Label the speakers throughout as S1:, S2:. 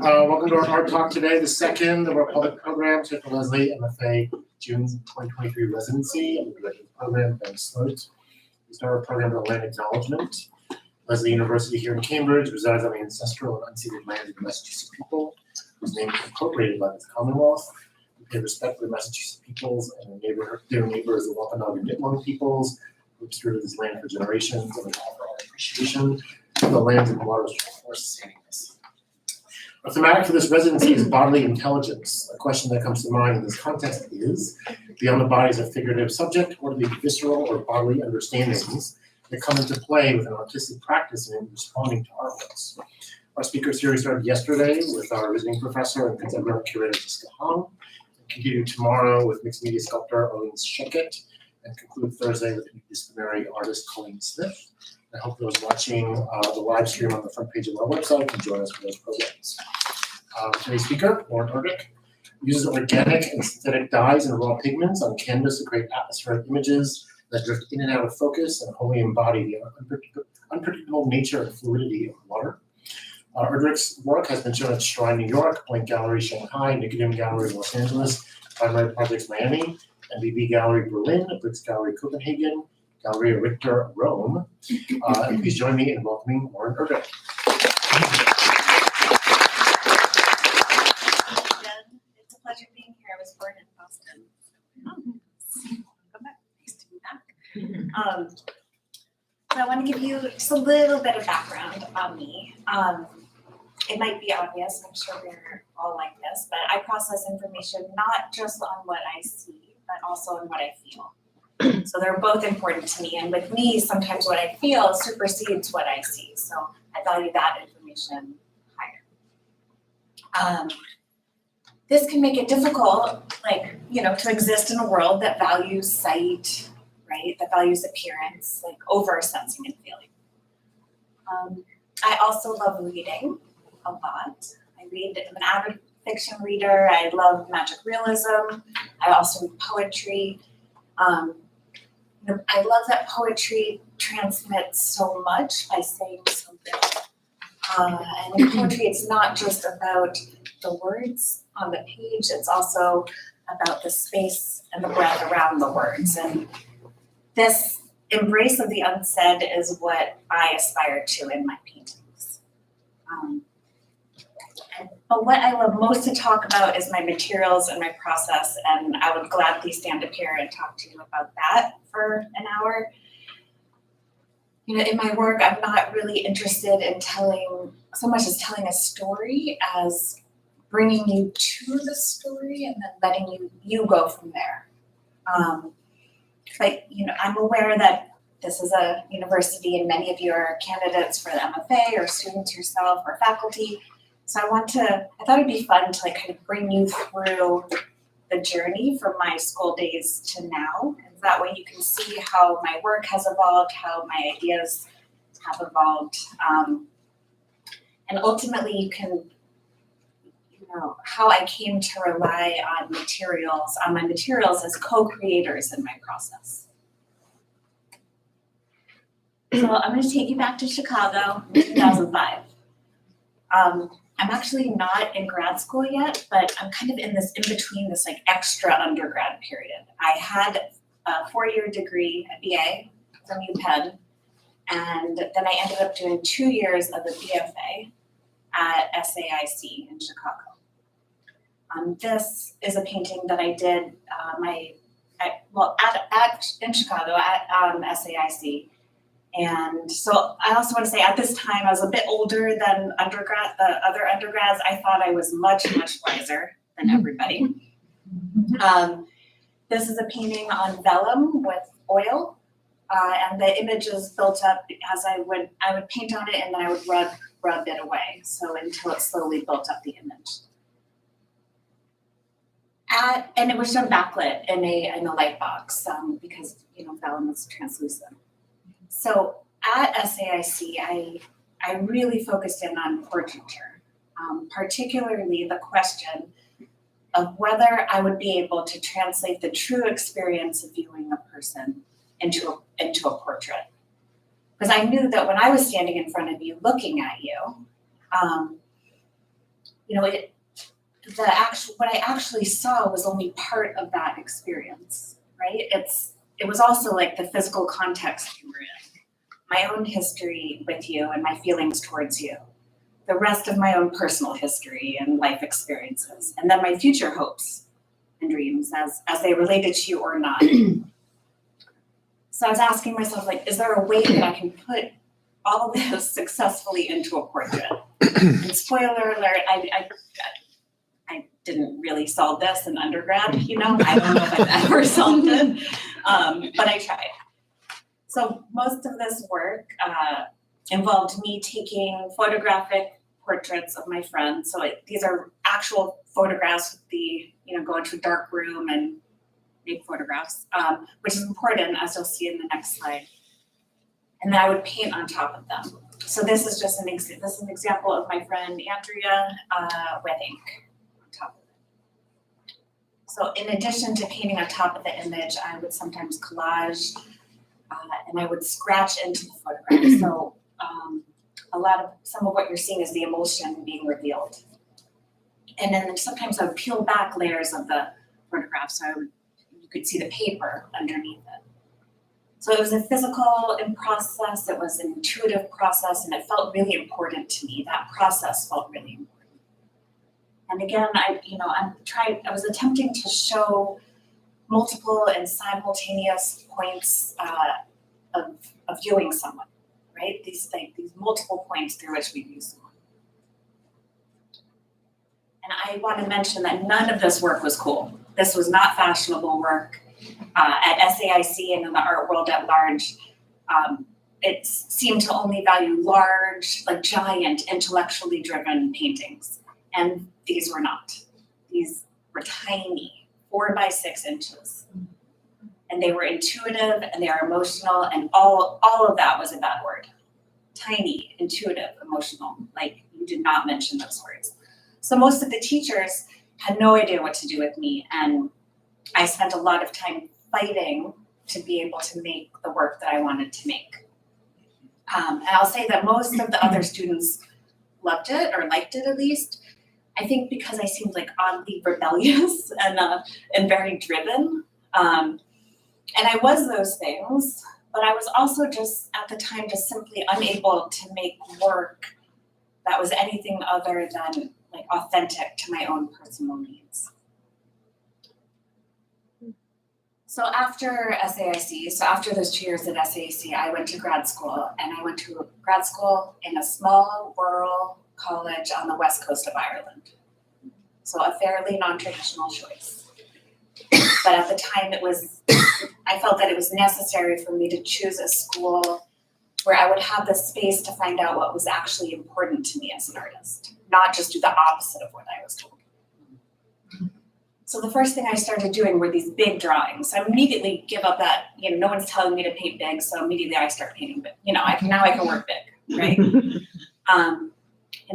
S1: Welcome to our art talk today, the second of our public programs with Leslie MFA June 2023 residency and the director of the program, Ben Sloat. We start our program with a land acknowledgement. Leslie University here in Cambridge resides on the ancestral and unceded lands of the Massachusetts people, whose name is incorporated by the Commonwealth. We pay respect to the Massachusetts peoples and their neighbors, the Wampanoag and Nipmuc peoples, who have stewarded this land for generations, and we offer our appreciation to the lands and waters for sustaining us. Our thematic for this residency is bodily intelligence. A question that comes to mind in this context is, beyond the body as a figurative subject, what are the visceral or bodily understandings that come into play with an artistic practice in responding to artworks? Our speaker series started yesterday with our visiting professor and contemporary curator Jessica Hong, and continue tomorrow with mixed media sculptor Arlene Schickett, and conclude Thursday with interdisciplinary artist Colleen Smith. I hope those watching the live stream on the front page of our website can join us for those programs. Today's speaker, Loren Erdrich, uses organic and synthetic dyes and raw pigments on canvas to create atmospheric images that drift in and out of focus and wholly embody the unpredictable nature and fluidity of water. Erdrich's work has been shown at Shrine, New York, Blank Gallery, Shanghai, Nicodim Gallery, Los Angeles, Primary Projects, Miami, NBB Gallery, Berlin, Brits Gallery, Copenhagen, Galleria Richter, Rome. And please join me in welcoming Loren Erdrich.
S2: It's a pleasure being here. I was born in Boston. Welcome back. Nice to be back. So I want to give you just a little bit of background on me. It might be obvious, I'm sure we're all like this, but I process information not just on what I see, but also on what I feel. So they're both important to me, and with me, sometimes what I feel supersedes what I see. So I value that information higher. This can make it difficult, to exist in a world that values sight, right? That values appearance, over sensing and feeling. I also love reading a lot. I'm an avid fiction reader. I love magic realism. I also read poetry. I love that poetry transmits so much by saying so little. And in poetry, it's not just about the words on the page, it's also about the space and the breath around the words. And this embrace of the unsaid is what I aspire to in my paintings. But what I love most to talk about is my materials and my process, and I would gladly stand up here and talk to you about that for an hour. In my work, I'm not really interested in telling a story as bringing you to the story and then letting you go from there. I'm aware that this is a university and many of you are candidates for the MFA or students yourself or faculty. So I thought it'd be fun to kind of bring you through the journey from my school days to now. And that way you can see how my work has evolved, how my ideas have evolved. And ultimately you can, how I came to rely on my materials as co-creators in my process. So I'm going to take you back to Chicago in 2005. I'm actually not in grad school yet, but I'm kind of in between this extra undergrad period. I had a 4-year degree, a BA from UPenn, and then I ended up doing 2 years of the BFA at SAIC in Chicago. This is a painting that I did in Chicago at SAIC. And so I also want to say at this time I was a bit older than the other undergrads. I thought I was much, much wiser than everybody. This is a painting on vellum with oil, and the image is built up as I would paint on it and then I would rub it away, until it slowly built up the image. And it was done backlit in a light box because vellum is translucent. So at SAIC, I really focused in on portraiture, particularly the question of whether I would be able to translate the true experience of viewing a person into a portrait. Because I knew that when I was standing in front of you looking at you, what I actually saw was only part of that experience, right? It was also like the physical context you were in, my own history with you and my feelings towards you, the rest of my own personal history and life experiences, and then my future hopes and dreams as they related to you or not. So I was asking myself, like, is there a way that I can put all of this successfully into a portrait? And spoiler alert, I didn't really solve this in undergrad, I don't know if I've ever solved it, but I tried. So most of this work involved me taking photographic portraits of my friends. So these are actual photographs with go into a dark room and make photographs, which is important, as you'll see in the next slide. And then I would paint on top of them. So this is just an example of my friend Andrea with ink on top of it. So in addition to painting on top of the image, I would sometimes collage and I would scratch into the photograph. So some of what you're seeing is the emotion being revealed. And then sometimes I would peel back layers of the photograph so you could see the paper underneath it. So it was a physical process, it was an intuitive process, and it felt really important to me. That process felt really important. And again, I was attempting to show multiple and simultaneous points of viewing someone, right? These multiple points through which we view someone. And I want to mention that none of this work was cool. This was not fashionable work. At SAIC and in the art world at large, it seemed to only value large, like giant, intellectually driven paintings. And these were not. These were tiny, 4 by 6 inches. And they were intuitive and they are emotional, and all of that was a bad word. Tiny, intuitive, emotional, like you did not mention those words. So most of the teachers had no idea what to do with me, and I spent a lot of time fighting to be able to make the work that I wanted to make. And I'll say that most of the other students loved it, or liked it at least. I think because I seemed like oddly rebellious and very driven. And I was those things, but I was also just at the time just simply unable to make work that was anything other than like authentic to my own personal needs. So after SAIC, so after those 2 years at SAIC, I went to grad school, and I went to grad school in a small rural college on the west coast of Ireland. So a fairly non-traditional choice. But at the time I felt that it was necessary for me to choose a school where I would have the space to find out what was actually important to me as an artist, not just do the opposite of what I was told. So the first thing I started doing were these big drawings. I immediately give up that, no one's telling me to paint big, so immediately I start painting big. I can work big, right? And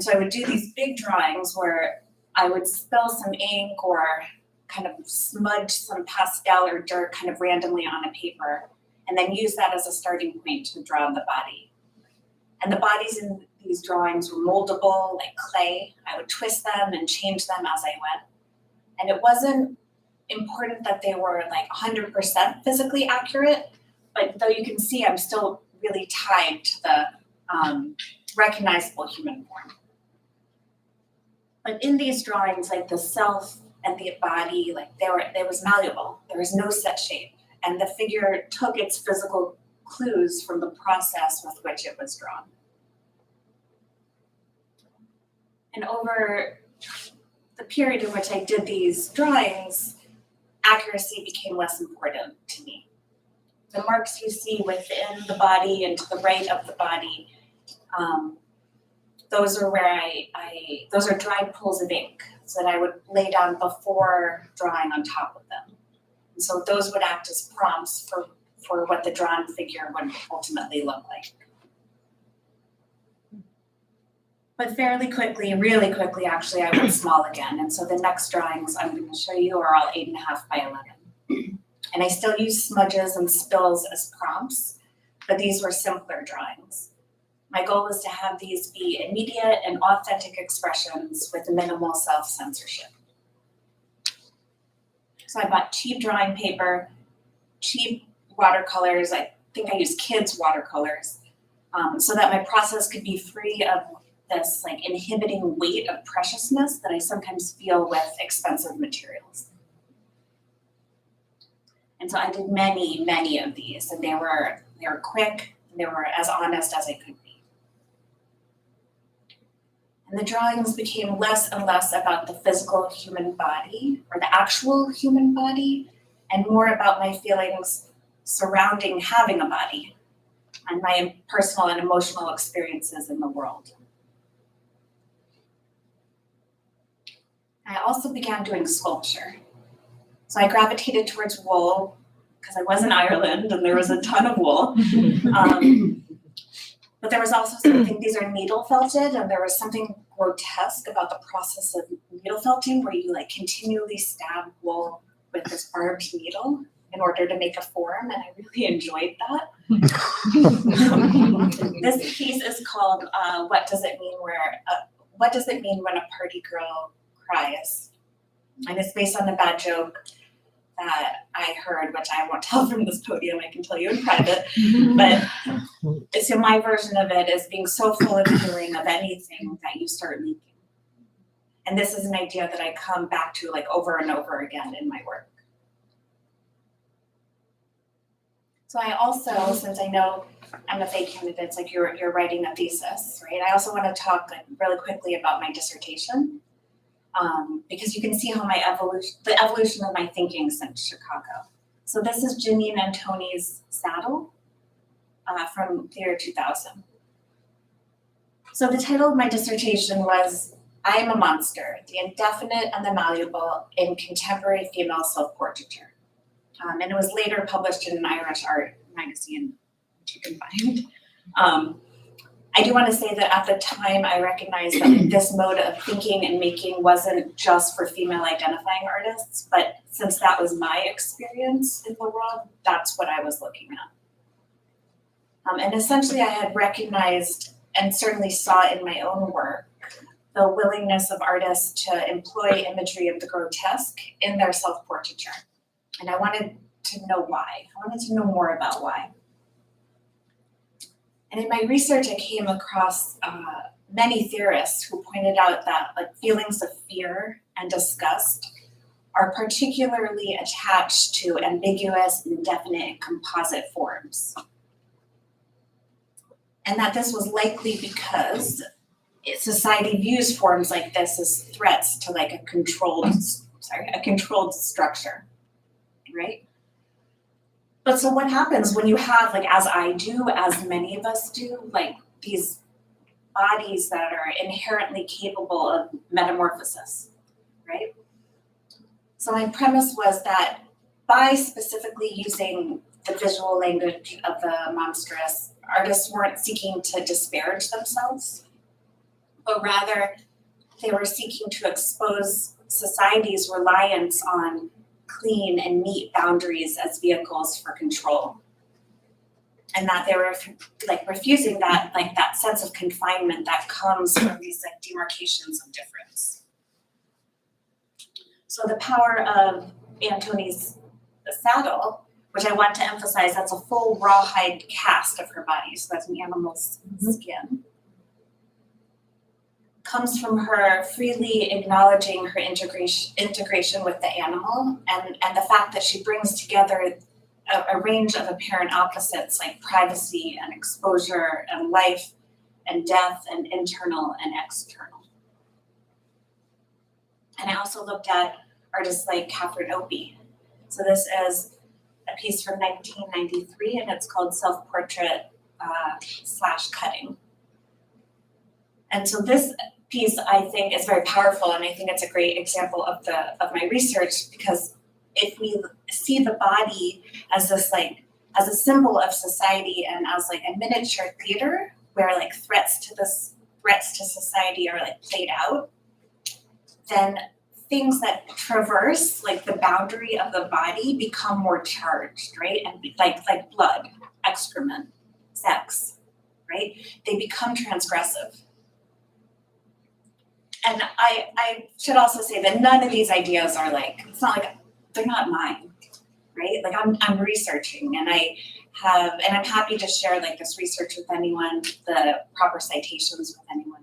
S2: so I would do these big drawings where I would spill some ink or kind of smudge some pastel or dirt kind of randomly on a paper, and then use that as a starting point to draw the body. And the bodies in these drawings were moldable, like clay. I would twist them and change them as I went. And it wasn't important that they were like 100% physically accurate, but though you can see I'm still really tied to the recognizable human form. But in these drawings, like the self and the body, like they was malleable. There was no set shape. And the figure took its physical clues from the process with which it was drawn. And over the period in which I did these drawings, accuracy became less important to me. The marks you see within the body and to the right of the body, those are where those are dried pools of ink that I would lay down before drawing on top of them. And so those would act as prompts for what the drawn figure would ultimately look like. But fairly quickly, really quickly, actually, I went small again. And so the next drawings I'm going to show you are all 8.5 by 11. And I still use smudges and spills as prompts, but these were simpler drawings. My goal was to have these be immediate and authentic expressions with minimal self-censorship. So I bought cheap drawing paper, cheap watercolors. I think I used kids' watercolors, so that my process could be free of this like inhibiting weight of preciousness that I sometimes feel with expensive materials. And so I did many, many of these, and they were quick, and they were as honest as I could be. And the drawings became less and less about the physical human body, or the actual human body, and more about my feelings surrounding having a body and my personal and emotional experiences in the world. I also began doing sculpture. So I gravitated towards wool because I was in Ireland and there was a ton of wool. But there was also something, these are needle felted, and there was something grotesque about the process of needle felting where you like continually stab wool with this barbed needle in order to make a form, and I really enjoyed that. This piece is called What Does It Mean When a Party Girl Cries? And it's based on a bad joke that I heard, which I won't tell from this podium, I can tell you in private. But so my version of it is being so full of feeling of anything that you start leaking. And this is an idea that I come back to like over and over again in my work. So I also, since I know MFA candidates, like you're writing a thesis, right? I also want to talk like really quickly about my dissertation. Because you can see how the evolution of my thinking since Chicago. So this is Janine Antoni's saddle from the year 2000. So the title of my dissertation was I Am a Monster, the Indefinite and the Malleable in Contemporary Female Self-Portraiture. And it was later published in an Irish art magazine, which you can find. I do want to say that at the time I recognized that this mode of thinking and making wasn't just for female identifying artists, but since that was my experience in the world, that's what I was looking at. And essentially I had recognized and certainly saw in my own work the willingness of artists to employ imagery of the grotesque in their self-portraiture. And I wanted to know why. I wanted to know more about why. And in my research, I came across many theorists who pointed out that like feelings of fear and disgust are particularly attached to ambiguous, indefinite, and composite forms. And that this was likely because society views forms like this as threats to like a controlled structure, right? But so what happens when you have, like, as I do, as many of us do, like these bodies that are inherently capable of metamorphosis, right? So my premise was that by specifically using the visual language of the monstrous, artists weren't seeking to disparage themselves, but rather they were seeking to expose society's reliance on clean and neat boundaries as vehicles for control. And that they were like refusing that, like that sense of confinement that comes from these like demarcations of difference. So the power of Antoni's saddle, which I want to emphasize, that's a full rawhide cast of her body, so that's an animal's skin, comes from her freely acknowledging her integration with the animal and the fact that she brings together a range of apparent opposites like privacy and exposure and life and death and internal and external. And I also looked at artists like Catherine Opie. So this is a piece from 1993 and it's called Self-Portrait / Cutting. And so this piece I think is very powerful, and I think it's a great example of my research, because if we see the body as this like as a symbol of society and as like a miniature theater where like threats to society are like played out, then things that traverse like the boundary of the body become more charged, right? And like blood, excrement, sex, right? They become transgressive. And I should also say that none of these ideas are like, it's not like, they're not mine, right? Like I'm researching and I'm happy to share like this research with anyone, the proper citations with anyone.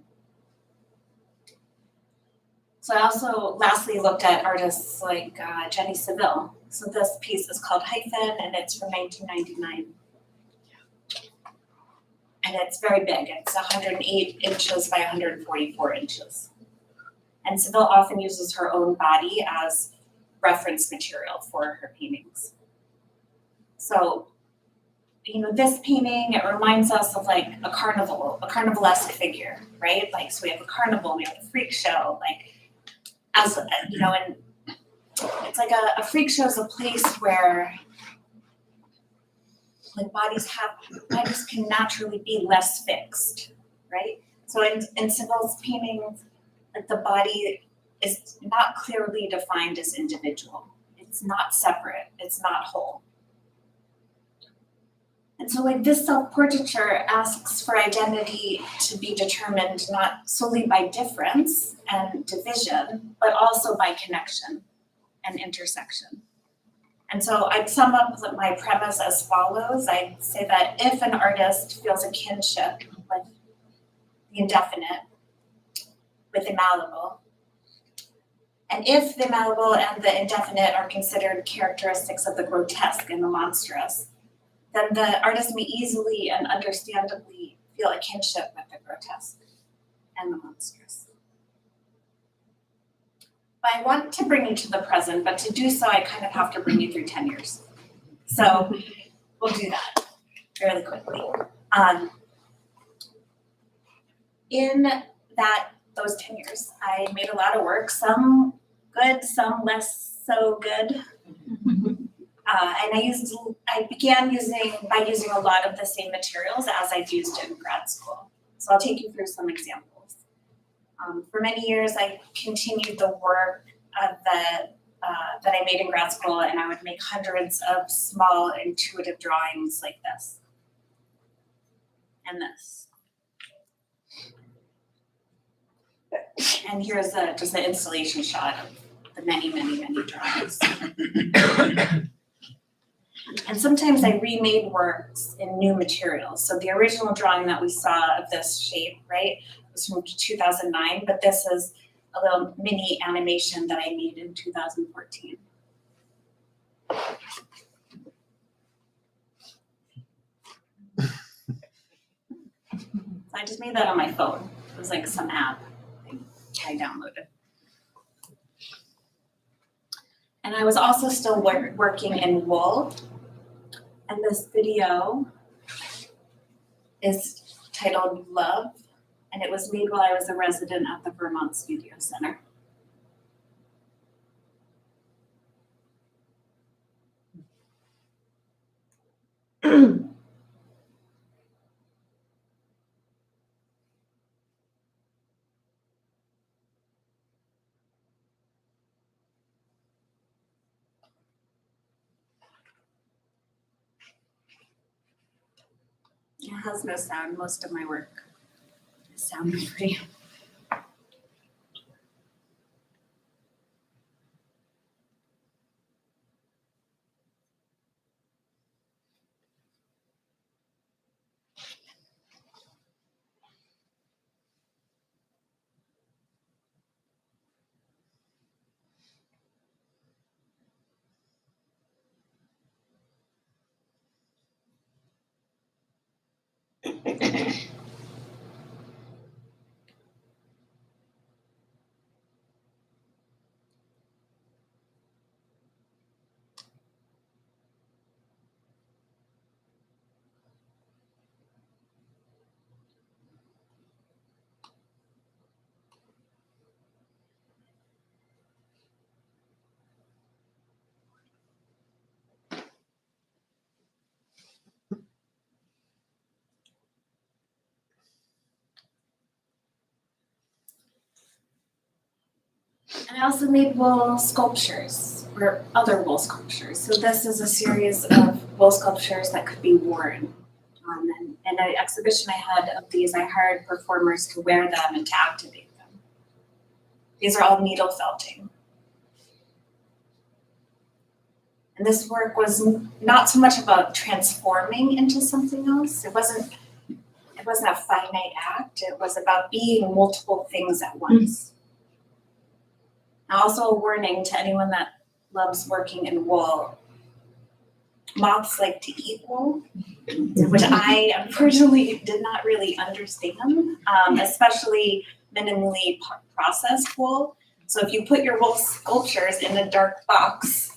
S2: So I also lastly looked at artists like Jenny Saville. So this piece is called Hyphen and it's from 1999. And it's very big, it's 108 inches by 144 inches. And Seville often uses her own body as reference material for her paintings. So, this painting, it reminds us of like a carnivalesque figure, right? Like, so we have a carnival, we have a freak show, like, and it's like a freak show is a place where like bodies can naturally be less fixed, right? So in Seville's paintings, like the body is not clearly defined as individual. It's not separate, it's not whole. And so like this self-portraiture asks for identity to be determined not solely by difference and division, but also by connection and intersection. And so I'd sum up my premise as follows. I'd say that if an artist feels a kinship with the indefinite, with the malleable, and if the malleable and the indefinite are considered characteristics of the grotesque and the monstrous, then the artist may easily and understandably feel a kinship with the grotesque and the monstrous. But I want to bring you to the present, but to do so, I kind of have to bring you through 10 years. So we'll do that fairly quickly. In those 10 years, I made a lot of work, some good, some less so good. And I began by using a lot of the same materials as I'd used in grad school. So I'll take you through some examples. For many years, I continued the work that I made in grad school, and I would make hundreds of small intuitive drawings like this and this. And here's just an installation shot of the many, many, many drawings. And sometimes I remade works in new materials. So the original drawing that we saw of this shape, right, was from 2009, but this is a little mini animation that I made in 2014. So I just made that on my phone. It was like some app I downloaded. And I was also still working in wool. And this video is titled Love, and it was made while I was a resident at the Vermont Studio Center. It has no sound. Most of my work is sound-free. And I also made wool sculptures, or other wool sculptures. So this is a series of wool sculptures that could be worn. And in an exhibition I had of these, I hired performers to wear them and to activate them. These are all needle felting. And this work was not so much about transforming into something else. It wasn't a finite act. It was about being multiple things at once. Now, also a warning to anyone that loves working in wool. Moths like to eat wool, which I unfortunately did not really understand, especially minimally processed wool. So if you put your wool sculptures in a dark box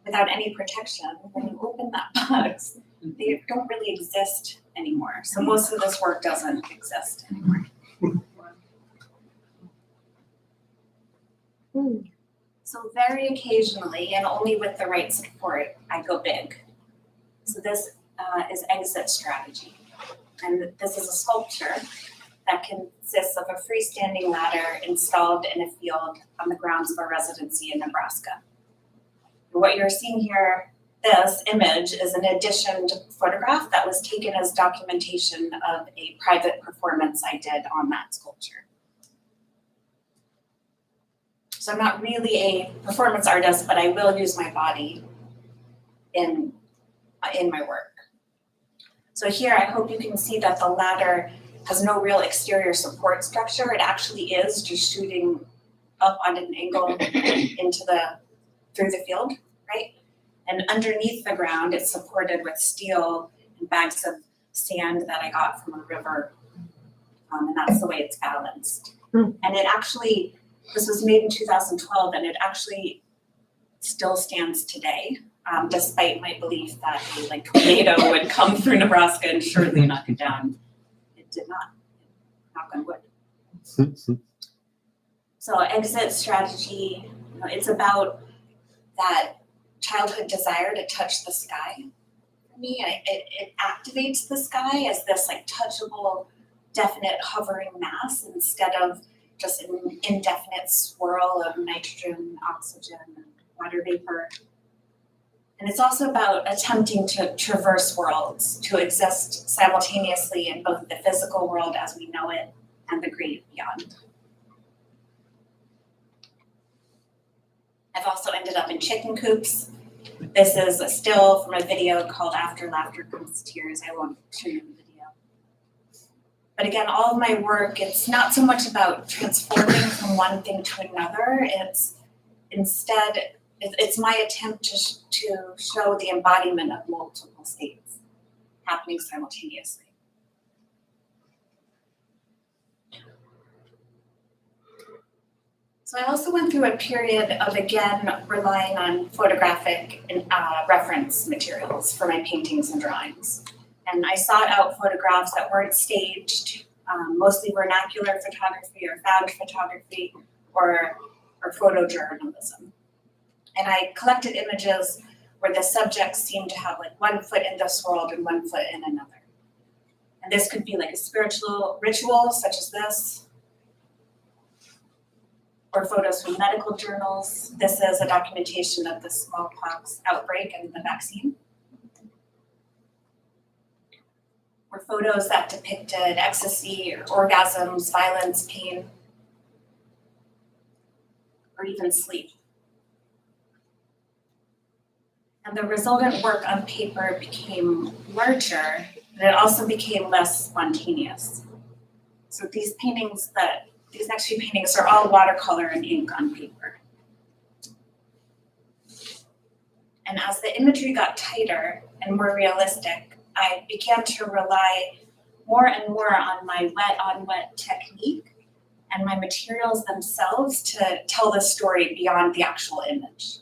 S2: without any protection, when you open that box, they don't really exist anymore. So most of this work doesn't exist anymore. So very occasionally, and only with the right support, I go big. So this is exit strategy. And this is a sculpture that consists of a freestanding ladder installed in a field on the grounds of a residency in Nebraska. And what you're seeing here, this image is an editioned photograph that was taken as documentation of a private performance I did on that sculpture. So I'm not really a performance artist, but I will use my body in my work. So here, I hope you can see that the ladder has no real exterior support structure. It actually is just shooting up on an angle through the field, right? And underneath the ground, it's supported with steel and bags of sand that I got from a river, and that's the way it's balanced. And it actually, this was made in 2012, and it actually still stands today, despite my belief that a tornado would come through Nebraska and surely knock it down. It did not. Knock on wood. So exit strategy, it's about that childhood desire to touch the sky. For me, it activates the sky as this touchable, definite hovering mass instead of just an indefinite swirl of nitrogen, oxygen, and water vapor. And it's also about attempting to traverse worlds, to exist simultaneously in both the physical world as we know it and the great beyond. I've also ended up in chicken coops. This is a still from a video called After Laughter Comes Tears. I won't show you the video. But again, all of my work, it's not so much about transforming from one thing to another. It's instead, it's my attempt to show the embodiment of multiple states happening simultaneously. So I also went through a period of, again, relying on photographic reference materials for my paintings and drawings. And I sought out photographs that weren't staged, mostly vernacular photography or found photography or photojournalism. And I collected images where the subjects seemed to have one foot in this world and one foot in another. And this could be a spiritual ritual such as this, or photos from medical journals. This is a documentation of the smallpox outbreak and the vaccine. Or photos that depicted ecstasy or orgasms, violence, pain, or even sleep. And the resultant work on paper became larger, but it also became less spontaneous. So these next few paintings are all watercolor and ink on paper. And as the imagery got tighter and more realistic, I began to rely more and more on my wet-on-wet technique and my materials themselves to tell the story beyond the actual image.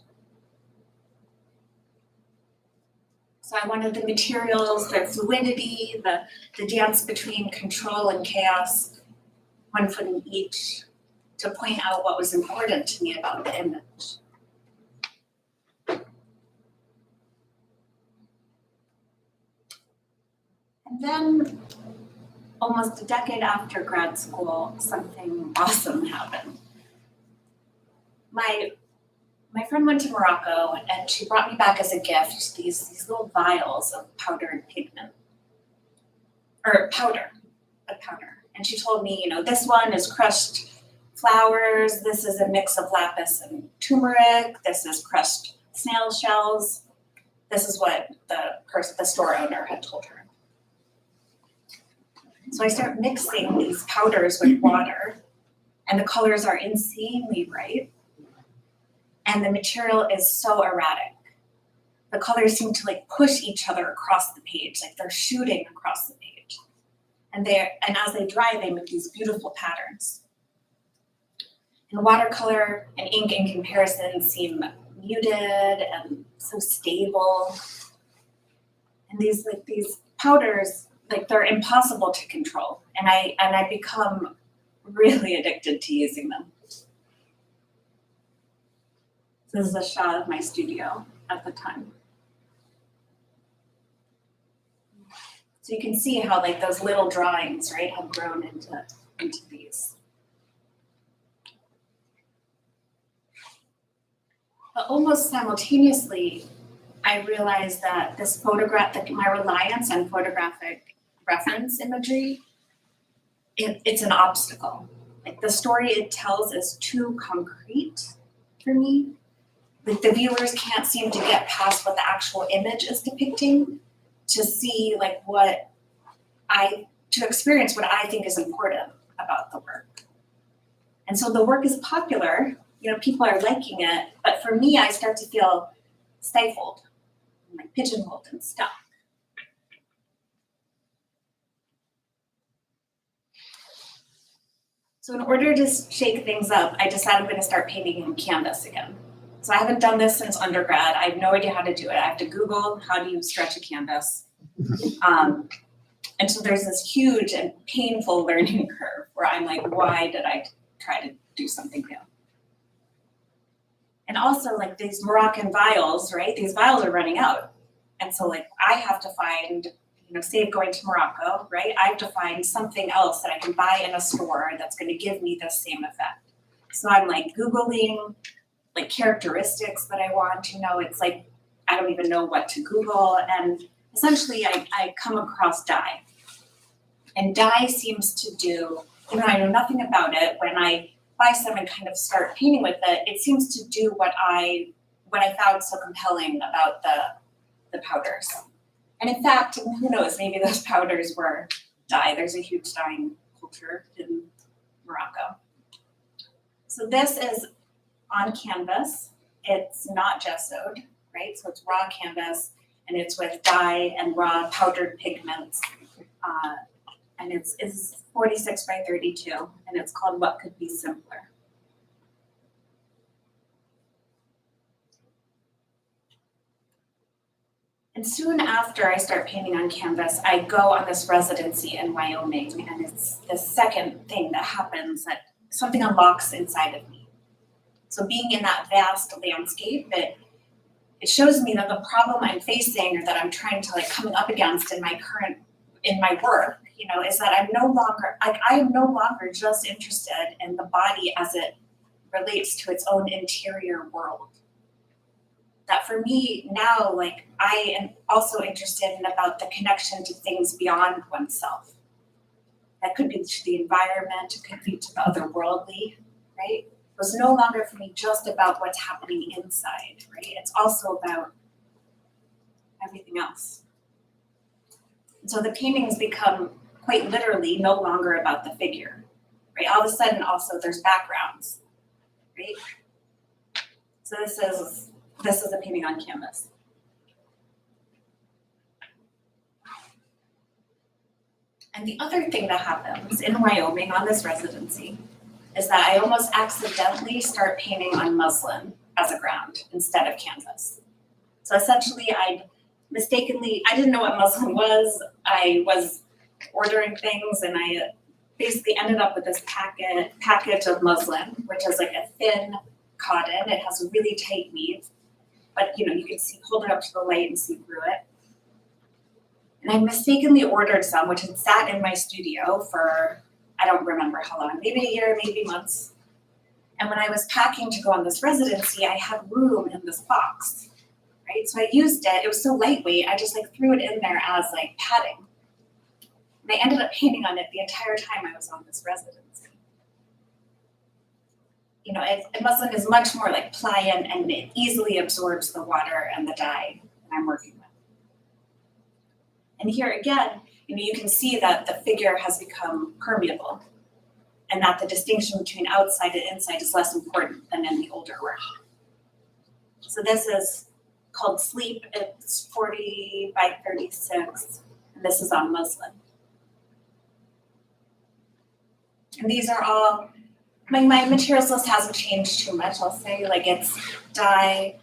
S2: So I wanted the materials, their fluidity, the dance between control and chaos, one foot in each, to point out what was important to me about the image. And then, almost a decade after grad school, something awesome happened. My friend went to Morocco and she brought me back as a gift these little vials of powdered pigment. or powder, a powder. And she told me, this one is crushed flowers, this is a mix of lapis and turmeric, this is crushed snail shells. This is what the store owner had told her. So I start mixing these powders with water, and the colors are insanely bright, and the material is so erratic. The colors seem to push each other across the page, like they're shooting across the page. And as they dry, they make these beautiful patterns. And watercolor and ink in comparison seem muted and so stable. And these powders, they're impossible to control. And I become really addicted to using them. This is a shot of my studio at the time. So you can see how those little drawings, right, have grown into these. But almost simultaneously, I realized that this photograph, my reliance on photographic reference imagery, it's an obstacle. The story it tells is too concrete for me. The viewers can't seem to get past what the actual image is depicting to see to experience what I think is important about the work. And so the work is popular, people are liking it, but for me, I start to feel stifled, pigeonholed and stuck. So in order to shake things up, I decided I'm going to start painting on canvas again. So I haven't done this since undergrad. I have no idea how to do it. I have to Google how do you stretch a canvas. And so there's this huge and painful learning curve where I'm why did I try to do something new? And also these Moroccan vials, right? These vials are running out. And so I have to find, save going to Morocco, right? I have to find something else that I can buy in a store that's going to give me the same effect. So I'm Googling characteristics that I want, it's I don't even know what to Google. And essentially I come across dye. And dye seems to do, I know nothing about it, when I buy some and kind of start painting with it, it seems to do what I found so compelling about the powders. And in fact, who knows, maybe those powders were dye. There's a huge dyeing culture in Morocco. So this is on canvas. It's not gessoed, right? So it's raw canvas, and it's with dye and raw powdered pigments. And it's 46 by 32, and it's called What Could Be Simpler. And soon after I start painting on canvas, I go on this residency in Wyoming, and it's the second thing that happens that something unlocks inside of me. So being in that vast landscape, it shows me that the problem I'm facing or that I'm trying to coming up against in my work, is that I am no longer just interested in the body as it relates to its own interior world. That for me now, I am also interested in about the connection to things beyond oneself. That could be to the environment, it could be to the otherworldly, right? It was no longer for me just about what's happening inside, right? It's also about everything else. And so the paintings become quite literally no longer about the figure, right? All of a sudden also there's backgrounds, right? So this is a painting on canvas. And the other thing that happens in Wyoming on this residency is that I almost accidentally start painting on muslin as a ground instead of canvas. So essentially I didn't know what muslin was. I was ordering things and I basically ended up with this package of muslin, which is a thin cotton. It has a really tight weave, but you can hold it up to the light and see through it. And I mistakenly ordered some, which had sat in my studio for, I don't remember how long, maybe a year, maybe months. And when I was packing to go on this residency, I had room in this box, right? So I used it. It was so lightweight. I just threw it in there as padding. And I ended up painting on it the entire time I was on this residency. You know, muslin is much more like pliant and it easily absorbs the water and the dye that I'm working with. And here again, you know, you can see that the figure has become permeable and that the distinction between outside and inside is less important than in the older work. So this is called Sleep. It's 40 by 36, and this is on muslin. And these are all, my materials list hasn't changed too much, I'll say. Like it's dye,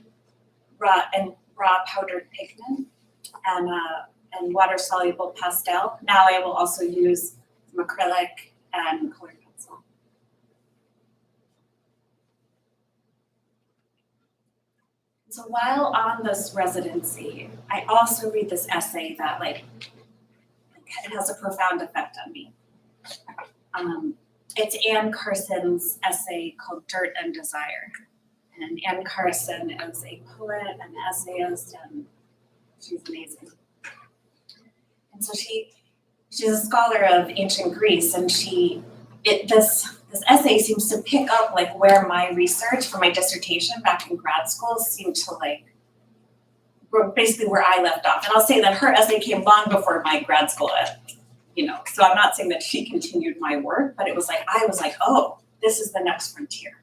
S2: raw powdered pigment, and water-soluble pastel. Now I will also use some acrylic and colored pencil. So while on this residency, I also read this essay that it has a profound effect on me. It's Anne Carson's essay called Dirt and Desire. And Anne Carson is a poet and essayist, and she's amazing. And so she's a scholar of ancient Greece, and this essay seems to pick up where my research for my dissertation back in grad school seemed to basically where I left off. And I'll say that her essay came long before my grad school, so I'm not saying that she continued my work, but it was I was oh, this is the next frontier.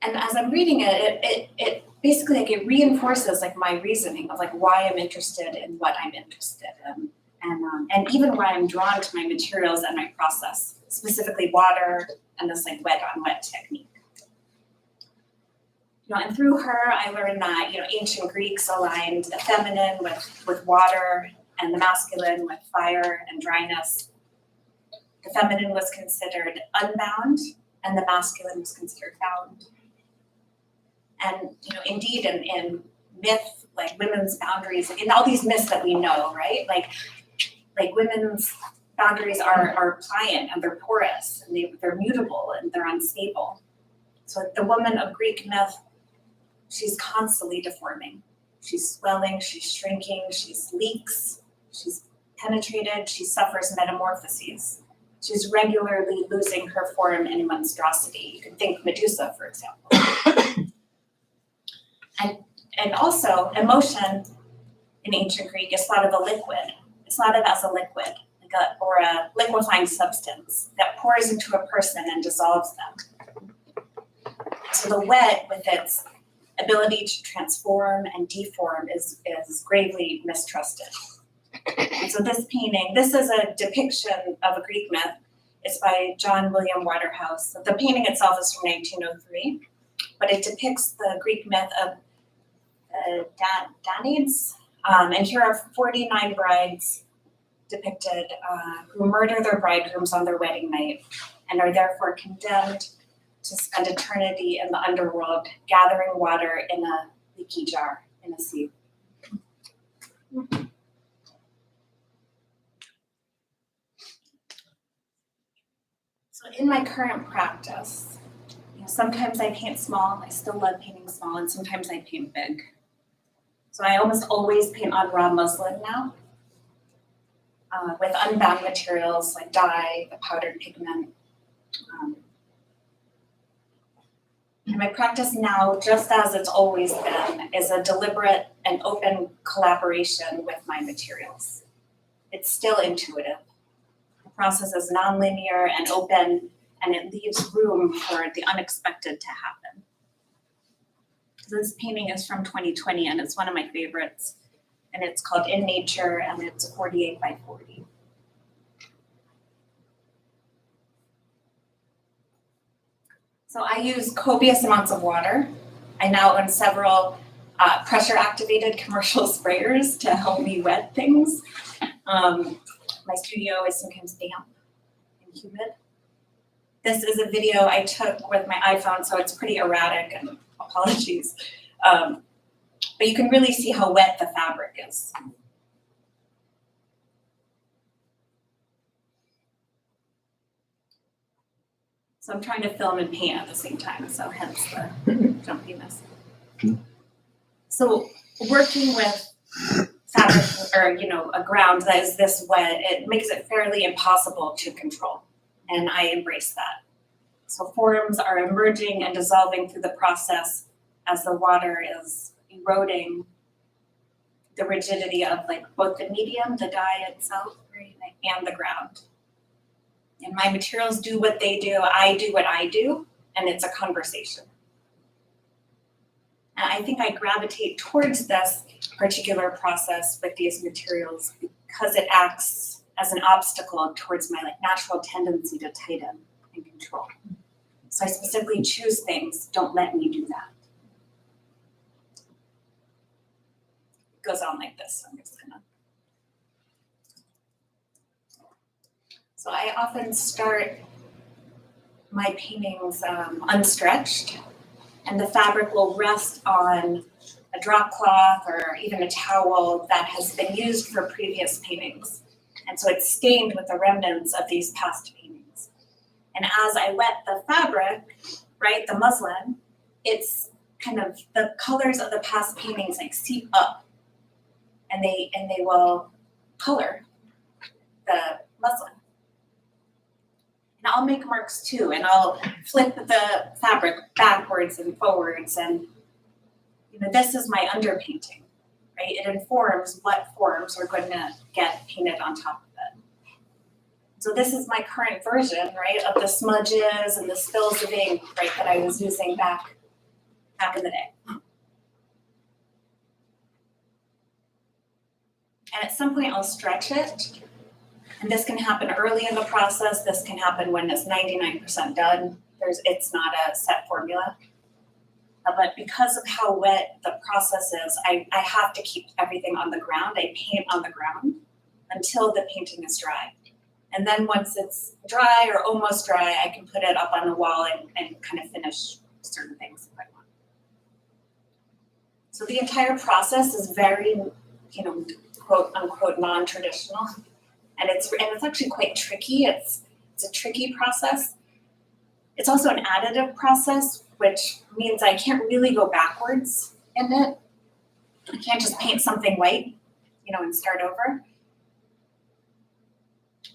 S2: And as I'm reading it basically it reinforces my reasoning of why I'm interested in what I'm interested in, and even why I'm drawn to my materials and my process, specifically water and this wet on wet technique. And through her, I learned that ancient Greeks aligned the feminine with water and the masculine with fire and dryness. The feminine was considered unbound, and the masculine was considered bound. And indeed, in myth, women's boundaries, in all these myths that we know, right? Like women's boundaries are pliant and they're porous and they're mutable and they're unstable. So the woman of Greek myth, she's constantly deforming. She's swelling, she's shrinking, she leaks, she's penetrated, she suffers metamorphoses. She's regularly losing her form in monstrosity. You can think Medusa, for example. And also, emotion in ancient Greek is thought of a liquid. It's thought of as a liquid, or a liquefying substance that pours into a person and dissolves them. So the wet, with its ability to transform and deform, is gravely mistrusted. And so this painting, this is a depiction of a Greek myth. It's by John William Waterhouse. The painting itself is from 1903, but it depicts the Greek myth of Danaids. And here are 49 brides depicted who murder their bridegrooms on their wedding night and are therefore condemned to spend eternity in the underworld, gathering water in a leaky jar in a sea. So in my current practice, sometimes I paint small. I still love painting small, and sometimes I paint big. So I almost always paint on raw muslin now, with unbound materials like dye, the powdered pigment. And my practice now, just as it's always been, is a deliberate and open collaboration with my materials. It's still intuitive. The process is nonlinear and open, and it leaves room for the unexpected to happen. This painting is from 2020, and it's one of my favorites. And it's called In Nature, and it's 48 by 40. So I use copious amounts of water. I now own several pressure-activated commercial sprayers to help me wet things. My studio is sometimes damp and humid. This is a video I took with my iPhone, so it's pretty erratic, and apologies. But you can really see how wet the fabric is. So I'm trying to film and paint at the same time, so hence the jumpiness. So working with fabric fabric or, a ground that is this wet, it makes it fairly impossible to control. And I embrace that. So forms are emerging and dissolving through the process as the water is eroding the rigidity of both the medium, the dye itself, right, and the ground. And my materials do what they do, I do what I do, and it's a conversation. And I think I gravitate towards this particular process with these materials because it acts as an obstacle towards my natural tendency to tighten and control. So I specifically choose things, don't let me do that. It goes on like this, so I'm just gonna. So I often start my paintings unstretched, and the fabric will rest on a drop cloth or even a towel that has been used for previous paintings. And so it's stained with the remnants of these past paintings. And as I wet the fabric, right, the muslin, it's kind of the colors of the past paintings seep up, and they will color the muslin. And I'll make marks too, and I'll flip the fabric backwards and forwards, and this is my underpainting, right? It informs what forms we're going to get painted on top of it. So this is my current version, right, of the smudges and the spills of ink, right, that I was using back in the day. And at some point I'll stretch it, and this can happen early in the process. This can happen when it's 99% done. It's not a set formula. But because of how wet the process is, I have to keep everything on the ground. I paint on the ground until the painting is dry. And then once it's dry or almost dry, I can put it up on the wall and kind of finish certain things if I want. So the entire process is very, quote unquote, non-traditional. And it's actually quite tricky. It's a tricky process. It's also an additive process, which means I can't really go backwards in it. I can't just paint something white, and start over.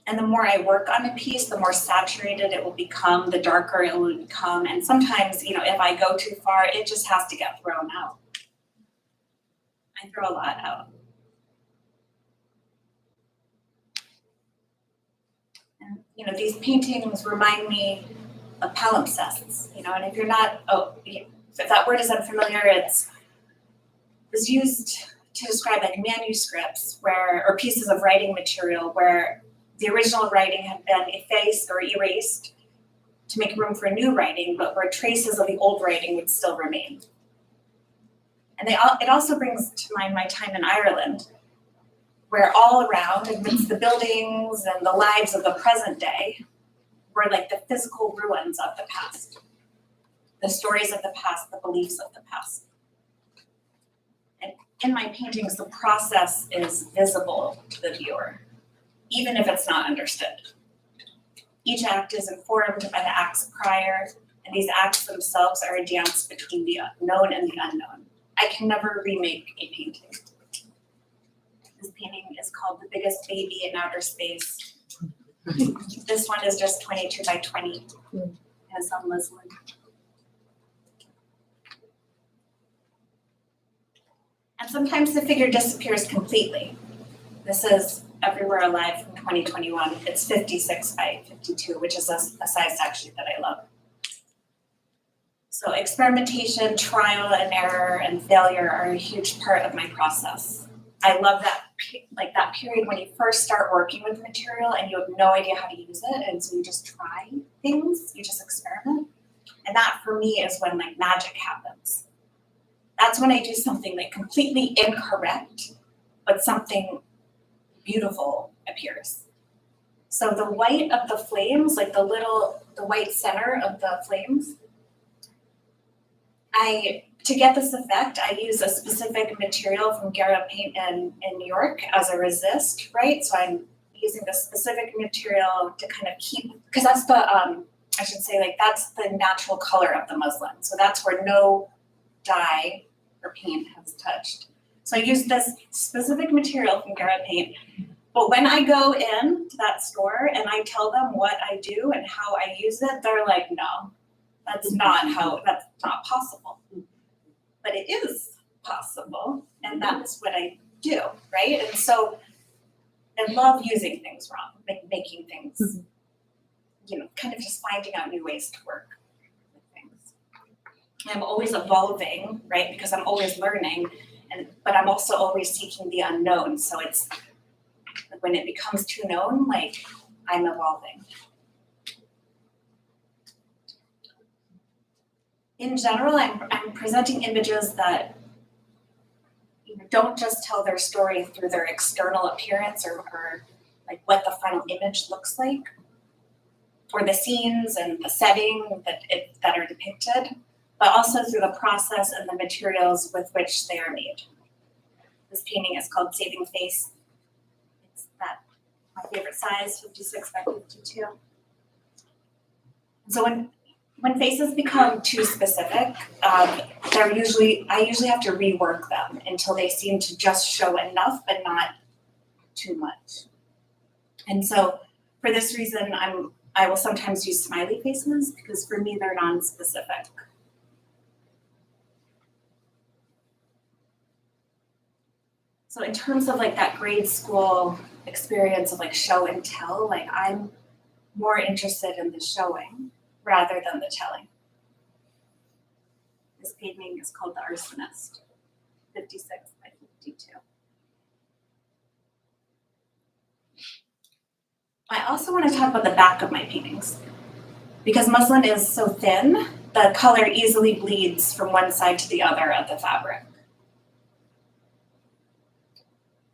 S2: And the more I work on a piece, the more saturated it will become, the darker it will become. And sometimes, if I go too far, it just has to get thrown out. I throw a lot out. And, these paintings remind me of palimpsests, and if you're not, if that word is unfamiliar, it was used to describe manuscripts or pieces of writing material where the original writing had been effaced or erased to make room for new writing, but where traces of the old writing would still remain. And it also brings to mind my time in Ireland, where all around, amidst the buildings and the lives of the present day, were the physical ruins of the past, the stories of the past, the beliefs of the past. And in my paintings, the process is visible to the viewer, even if it's not understood. Each act is informed by the acts prior, and these acts themselves are a dance between the known and the unknown. I can never remake a painting. This painting is called The Biggest Baby in Outer Space. This one is just 22 by 20, and it's on muslin. And sometimes the figure disappears completely. This is Everywhere Alive from 2021. It's 56 by 52, which is a size actually that I love. So experimentation, trial and error, and failure are a huge part of my process. I love that period when you first start working with material and you have no idea how to use it, and so you just try things, you just experiment. And that for me is when magic happens. That's when I do something completely incorrect, but something beautiful appears. So the white of the flames, the white center of the flames, to get this effect, I use a specific material from Galleria paint in New York as a resist, right? So I'm using this specific material to kind of keep, because that's that's the natural color of the muslin. So that's where no dye or paint has touched. So I use this specific material from Gara Paint. But when I go in to that store and I tell them what I do and how I use it, they're like, no, that's not possible. But it is possible, and that's what I do, right? And so I love using things wrong, making things, kind of just finding out new ways to work with things. I'm always evolving, right? Because I'm always learning, but I'm also always seeking the unknown. So it's when it becomes too known, like I'm evolving. In general, I'm presenting images that don't just tell their story through their external appearance or like what the final image looks like, or the scenes and the setting that are depicted, but also through the process and the materials with which they are made. This painting is called Saving Face. It's my favorite size, 56 by 52. So when faces become too specific, I usually have to rework them until they seem to just show enough, but not too much. And so for this reason, I will sometimes use smiley faces because for me, they're non-specific. So in terms of like that grade school experience of like show and tell, like I'm more interested in the showing rather than the telling. This painting is called The Arsonist, 56 by 52. I also want to talk about the back of my paintings. Because muslin is so thin, the color easily bleeds from one side to the other of the fabric.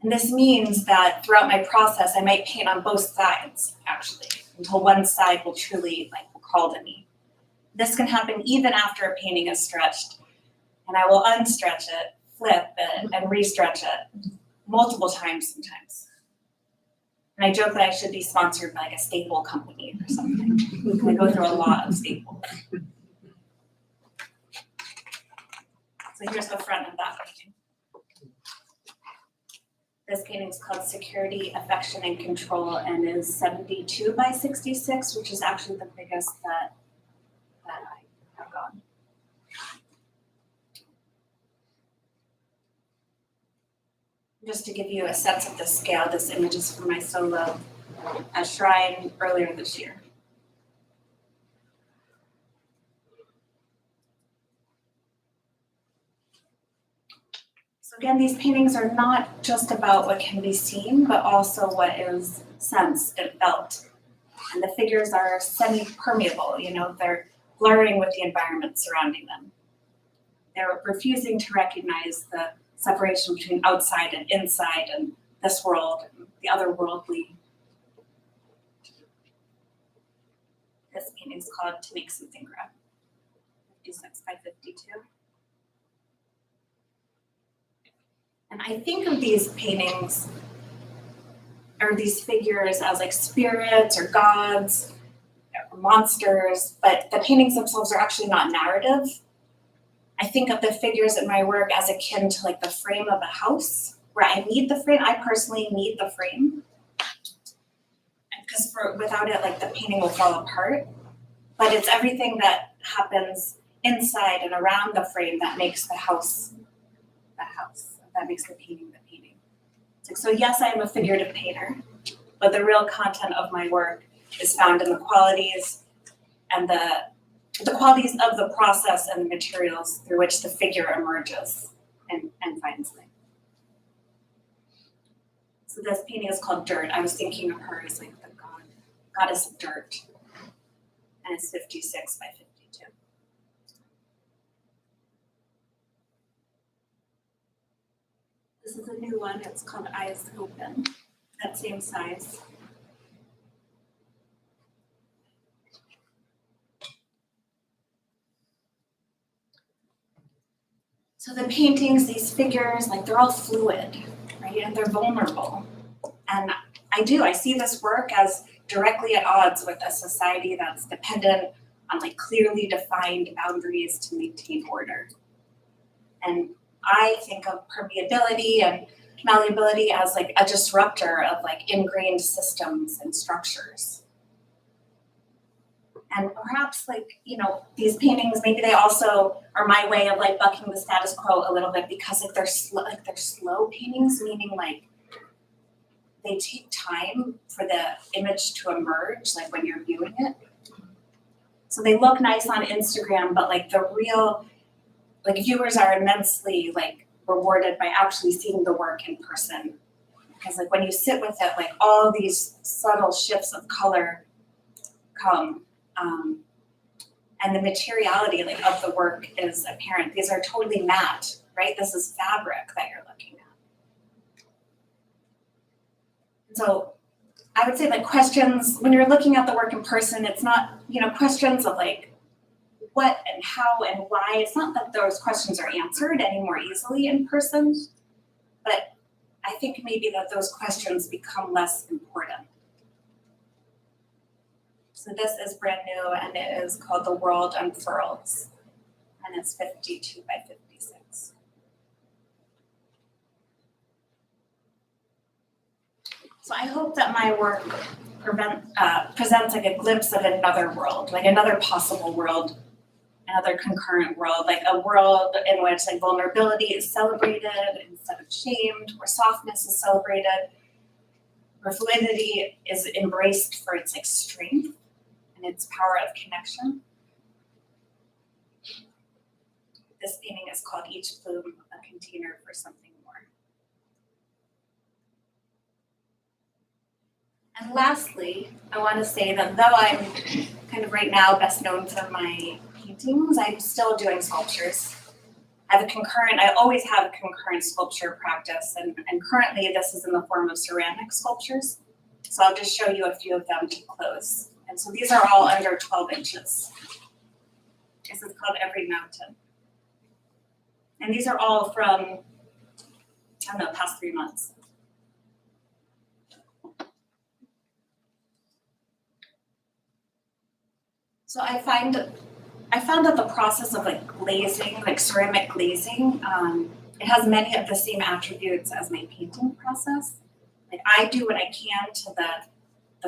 S2: And this means that throughout my process, I might paint on both sides, actually, until one side will truly crawl to me. This can happen even after a painting is stretched, and I will unstretch it, flip it, and restretch it multiple times sometimes. And I joke that I should be sponsored by like a staple company or something. I go through a lot of staples. So here's the front of that painting. This painting is called Security, Affection, and Control and is 72 by 66, which is actually the biggest that I have gone. Just to give you a sense of the scale, this image is from my solo at Shrine earlier this year. So again, these paintings are not just about what can be seen, but also what is sensed and felt. And the figures are semi-permeable, they're blurring with the environment surrounding them. They're refusing to recognize the separation between outside and inside and this world and the otherworldly. This painting is called To Make Something Grow, 56 by 52. And I think of these paintings or these figures as like spirits or gods or monsters, but the paintings themselves are actually not narrative. I think of the figures in my work as akin to like the frame of a house, where I need the frame. I personally need the frame, because without it, like the painting will fall apart. But it's everything that happens inside and around the frame that makes the house the house. That makes the painting the painting. So yes, I am a figurative painter, but the real content of my work is found in the qualities and the qualities of the process and the materials through which the figure emerges and finds life. So this painting is called Dirt. I was thinking of her as like the goddess of dirt, and it's 56 by 52. This is a new one. It's called Eyes Open, that same size. So the paintings, these figures, like they're all fluid, right? And they're vulnerable. And I see this work as directly at odds with a society that's dependent on like clearly defined boundaries to maintain order. And I think of permeability and malleability as like a disruptor of like ingrained systems and structures. And perhaps like, you know, these paintings, maybe they also are my way of like bucking the status quo a little bit because like they're slow paintings, meaning like they take time for the image to emerge, like when you're viewing it. So they look nice on Instagram, but like the real, like viewers are immensely like rewarded by actually seeing the work in person. Because like when you sit with it, like all these subtle shifts of color come. And the materiality like of the work is apparent. These are totally matte, right? This is fabric that you're looking at. So I would say like questions, when you're looking at the work in person, it's not, you know, questions of like what and how and why. It's not that those questions are answered any more easily in person, but I think maybe that those questions become less important. So this is brand new and it is called The World Unfurls, and it's 52 by 56. So I hope that my work presents like a glimpse of another world, like another possible world, another concurrent world, like a world in which like vulnerability is celebrated instead of shamed, where softness is celebrated, where fluidity is embraced for its like strength and its power of connection. This painting is called Each Plume, a Container for Something More. And lastly, I want to say that though I'm kind of right now best known for my paintings, I'm still doing sculptures. I always have a concurrent sculpture practice, and currently this is in the form of ceramic sculptures. So I'll just show you a few of them to close. And so these are all under 12 inches. This is called Every Mountain. And these are all from, I don't know, past 3 months. So I found that the process of like glazing, like ceramic glazing, it has many of the same attributes as my painting process. Like I do what I can to the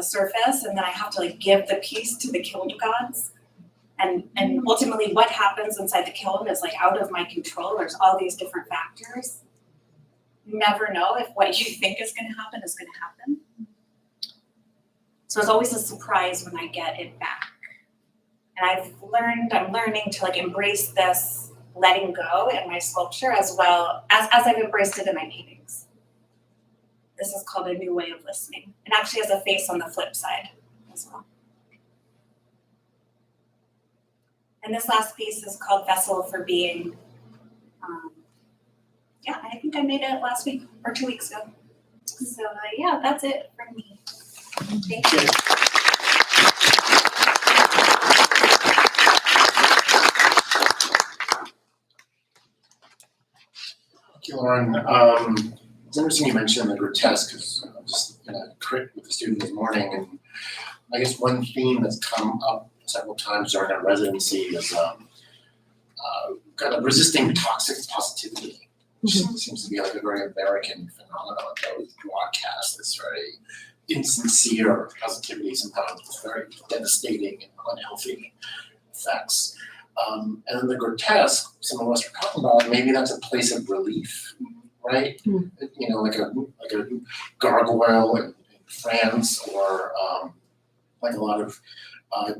S2: surface, and then I have to like give the piece to the kiln gods. And ultimately what happens inside the kiln is like out of my control. There's all these different factors. You never know if what you think is gonna happen is gonna happen. So it's always a surprise when I get it back. And I'm learning to like embrace this letting go in my sculpture as well as I've embraced it in my paintings. This is called A New Way of Listening. It actually has a face on the flip side as well. And this last piece is called Vessel for Being. Yeah, I think I made it last week or 2 weeks ago. So yeah, that's it from me. Thank you.
S1: Thank you, Loren. It's interesting you mentioned the grotesque, because I was just in a crit with the student this morning, and I guess one theme that's come up several times during our residency is kind of resisting toxic positivity, which seems to be like a very American phenomenon that was broadcast. This very insincere positivity sometimes with very devastating and unhealthy effects. And then the grotesque, some of us were talking about, maybe that's a place of relief, right? You know, like a gargoyle in France, or like a lot of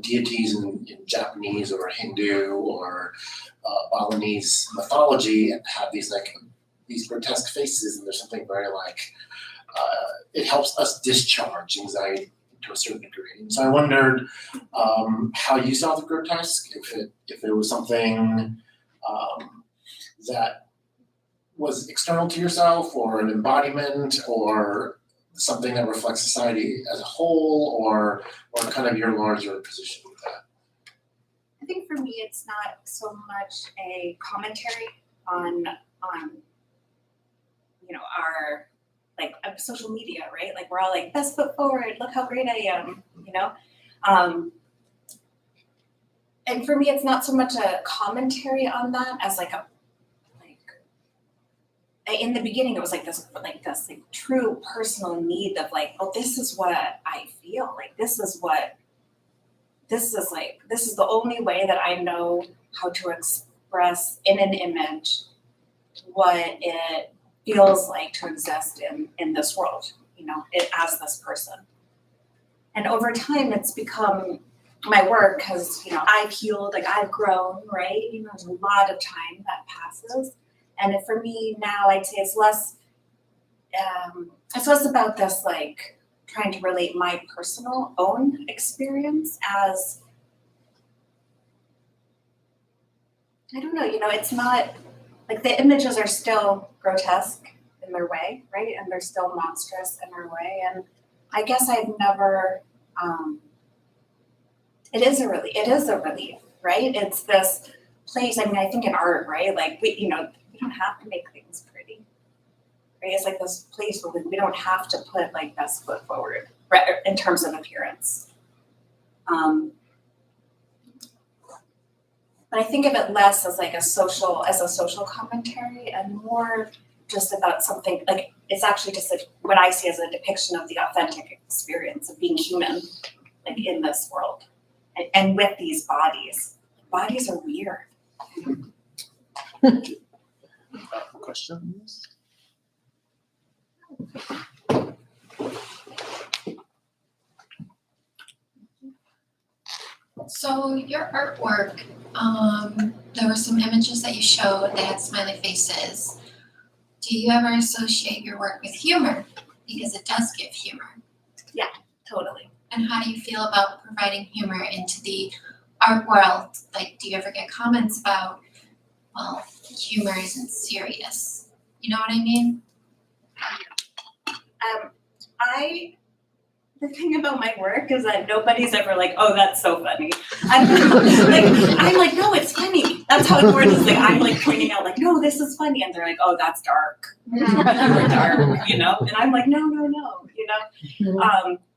S1: deities in Japanese or Hindu or Balinese mythology, and have these grotesque faces, and there's something very like it helps us discharge anxiety to a certain degree. And so I wondered how you saw the grotesque, if it was something that was external to yourself, or an embodiment, or something that reflects society as a whole, or kind of your larger position with that.
S2: I think for me, it's not so much a commentary on you know, our like social media, right? Like we're all like, best foot forward, look how great I am, you know? And for me, it's not so much a commentary on that as like in the beginning, it was like this true personal need of like, oh, this is what I feel like. This is the only way that I know how to express in an image what it feels like to exist in this world, as this person. And over time, it's become my work because, I've healed, like I've grown, right? There's a lot of time that passes. And for me now, I'd say it's less about this, like trying to relate my personal own experience as, I don't know, it's not, like the images are still grotesque in their way, right? And they're still monstrous in their way. And I guess I've never, it is a relief, right? It's this place, I think in art, right? Like we don't have to make things pretty, right? It's like this place where we don't have to put like best foot forward, right, in terms of appearance. But I think of it less as like a social commentary and more just about something like it's actually just what I see as a depiction of the authentic experience of being human, like in this world, and with these bodies. Bodies are weird.
S1: Questions?
S3: So your artwork, there were some images that you showed that had smiley faces. Do you ever associate your work with humor? Because it does give humor.
S2: Yeah, totally.
S3: And how do you feel about providing humor into the art world? Like, do you ever get comments about, well, humor isn't serious? You know what I mean?
S2: The thing about my work is that nobody's ever like, oh, that's so funny. I'm like, no, it's funny. That's how it works. Like, I'm like pointing out, like, no, this is funny. And they're like, oh, that's dark. You're dark, And I'm like, no.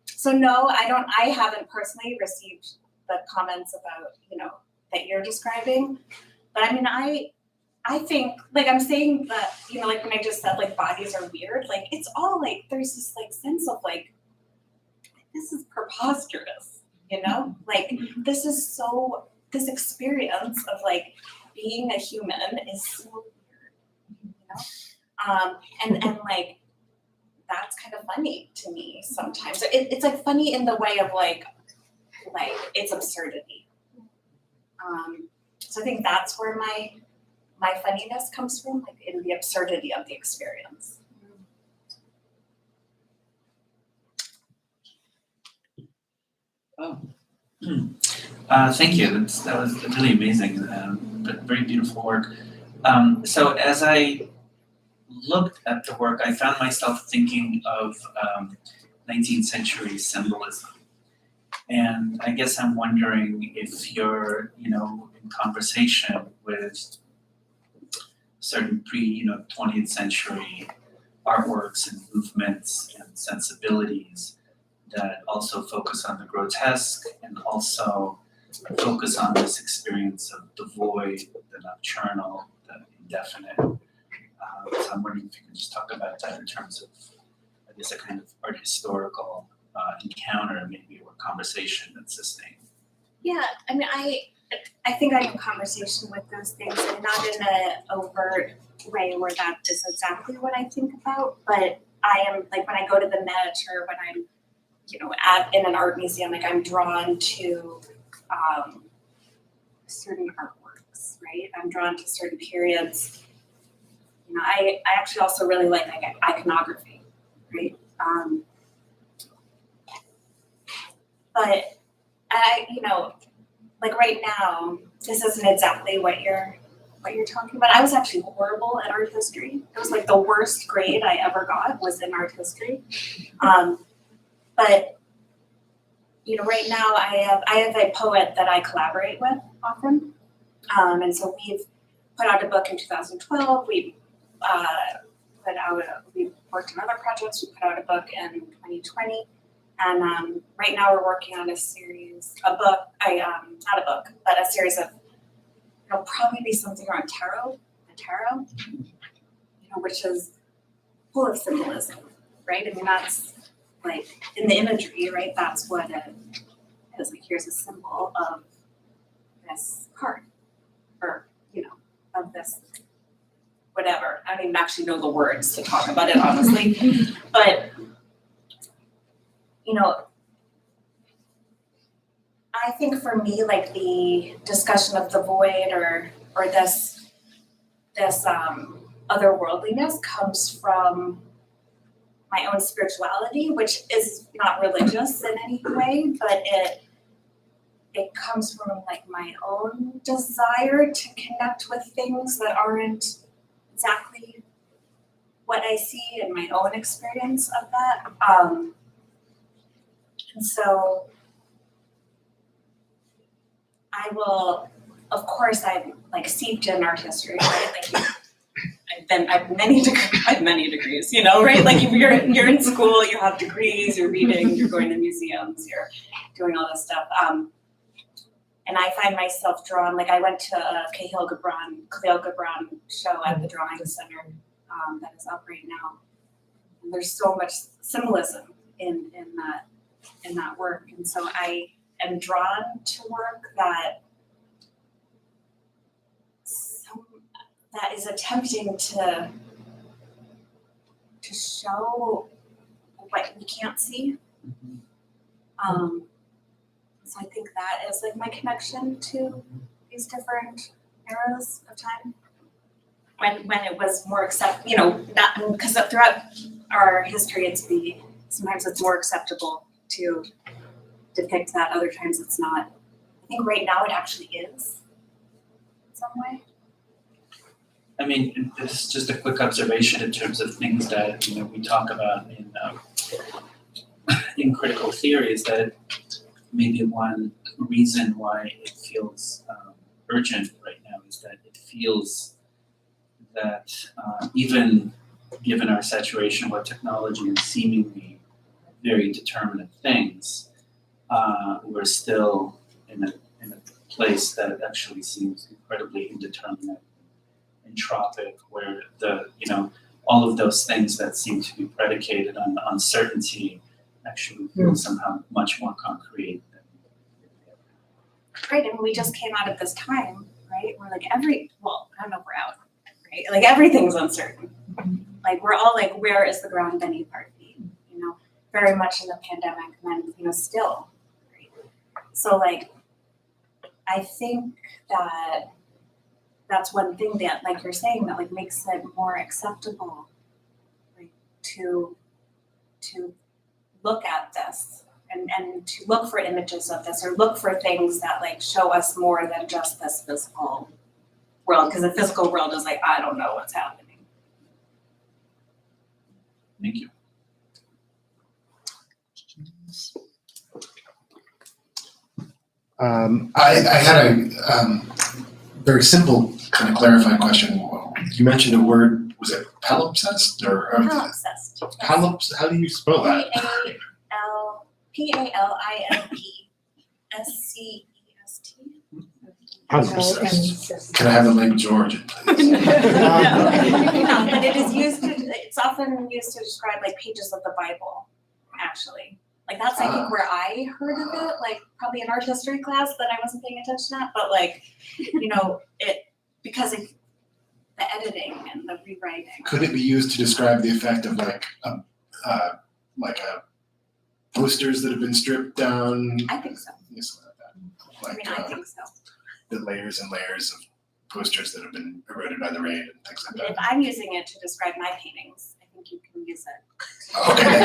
S2: So no, I haven't personally received the comments about, that you're describing. But I think, like I'm saying that, like when I just said like bodies are weird, like it's all like, there's this like sense of like, this is preposterous, like this experience of like being a human is so weird, and like that's kind of funny to me sometimes. It's like funny in the way of like it's absurdity. So I think that's where my funniness comes from, like in the absurdity of the experience.
S4: Oh. Thank you. That was really amazing, but very beautiful work. So as I looked at the work, I found myself thinking of 19th century symbolism. And I guess I'm wondering if you're, in conversation with certain 20th century artworks and movements and sensibilities that also focus on the grotesque and also focus on this experience of the void, the nocturnal, the indefinite. So I'm wondering if you can just talk about that in terms of, I guess, a kind of art historical encounter, maybe, or conversation that's sustained.
S2: Yeah, I think I'm in conversation with those things, and not in an overt way where that is exactly what I think about, but I am, like when I go to the Met or when I'm in an art museum, like I'm drawn to certain artworks, right? I'm drawn to certain periods. I actually also really like iconography, right? But like right now, this isn't exactly what you're talking about. I was actually horrible at art history. It was like the worst grade I ever got was in art history. But right now I have a poet that I collaborate with often, and so we've put out a book in 2012. We worked on other projects. We put out a book in 2020, and right now we're working on a series, not a book, but a series of it'll probably be something around tarot, the tarot. which is full of symbolism, right? I mean, that's like in the imagery, right? That's what it is. Like, here's a symbol of this card, or of this whatever. I don't even actually know the words to talk about it, honestly. But I think for me, like the discussion of the void or this otherworldliness comes from my own spirituality, which is not religious in any way, but it comes from like my own desire to connect with things that aren't exactly what I see in my own experience of that. And so I will, of course, I'm like steeped in art history, right? Like I have many degrees, right? Like if you're in school, you have degrees, you're reading, you're going to museums, you're doing all this stuff. And I find myself drawn, like I went to a Khalil Gibran show at the Drawing Center that is up right now. And there's so much symbolism in that work. And so I am drawn to work that is attempting to show what we can't see. So I think that is like my connection to these different eras of time. When it was more not because throughout our history sometimes it's more acceptable to depict that, other times it's not. I think right now it actually is in some way.
S4: I mean, it's just a quick observation in terms of things that we talk about in critical theory is that maybe one reason why it feels urgent right now is that it feels that even given our saturation with technology and seemingly very determinate things, we're still in a place that actually seems incredibly indeterminate, entropic, where all of those things that seem to be predicated on uncertainty actually feel somehow much more concrete.
S2: Right, and we just came out of this time, right? We're like I don't know if we're out, right? Like everything's uncertain. Like we're all like, where is the ground beneath our feet? Very much in the pandemic, and then still, right? So like, I think that that's one thing that, like you're saying, that like makes it more acceptable, like to look at this. And to look for images of this, or look for things that like show us more than just this physical world, because the physical world is like, I don't know what's happening.
S4: Thank you.
S5: I had a very simple kind of clarifying question. You mentioned a word, was it palimpsest or
S2: Palimpsest.
S5: palimpsest? How do you spell that?
S2: Palimpsest.
S5: Palimpsest. Can I have the language origin, please?
S2: No, but it is it's often used to describe like pages of the Bible, actually. Like that's I think where I heard of it, like probably in art history class that I wasn't paying attention at, but like, it because of the editing and the rewriting.
S5: Could it be used to describe the effect of like posters that have been stripped down?
S2: I think so.
S5: Something like that.
S2: I think so.
S5: The layers and layers of posters that have been eroded by the rain and things like that.
S2: If I'm using it to describe my paintings, I think you can use it.
S5: Okay.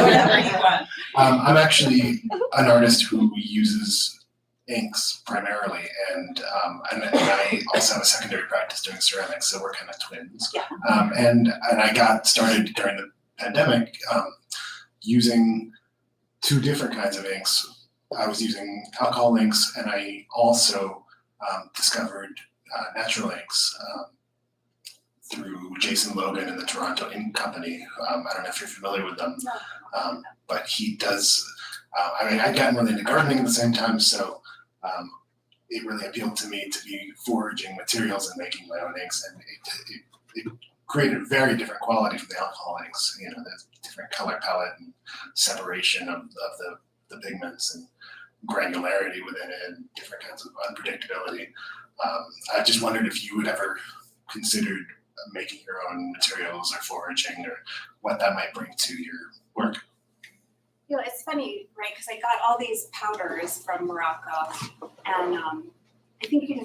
S2: Whatever you want.
S5: I'm actually an artist who uses inks primarily, and I also have a secondary practice doing ceramics, so we're kind of twins.
S2: Yeah.
S5: And I got started during the pandemic using two different kinds of inks. I was using alcohol inks, and I also discovered natural inks through Jason Logan and the Toronto Ink Company. I don't know if you're familiar with them, but he does. I'd gotten really into gardening at the same time, so it really appealed to me to be foraging materials and making my own inks, and it created a very different quality from the alcohol inks. You know, the different color palette and separation of the pigments and granularity within it, and different kinds of unpredictability. I just wondered if you would ever considered making your own materials or foraging, or what that might bring to your work.
S2: You know, it's funny, right? Because I got all these powders from Morocco, and I think, you know,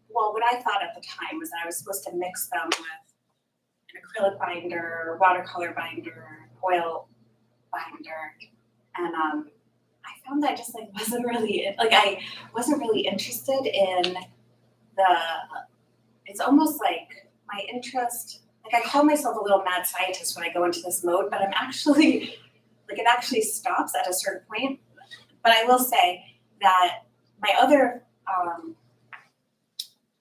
S2: what I thought at the time was that I was supposed to mix them with an acrylic binder, watercolor binder, oil binder, and I found that I just like wasn't really interested in it's almost like my interest, like I call myself a little mad scientist when I go into this mode, but I'm actually, like it actually stops at a certain point. But I will say that my other,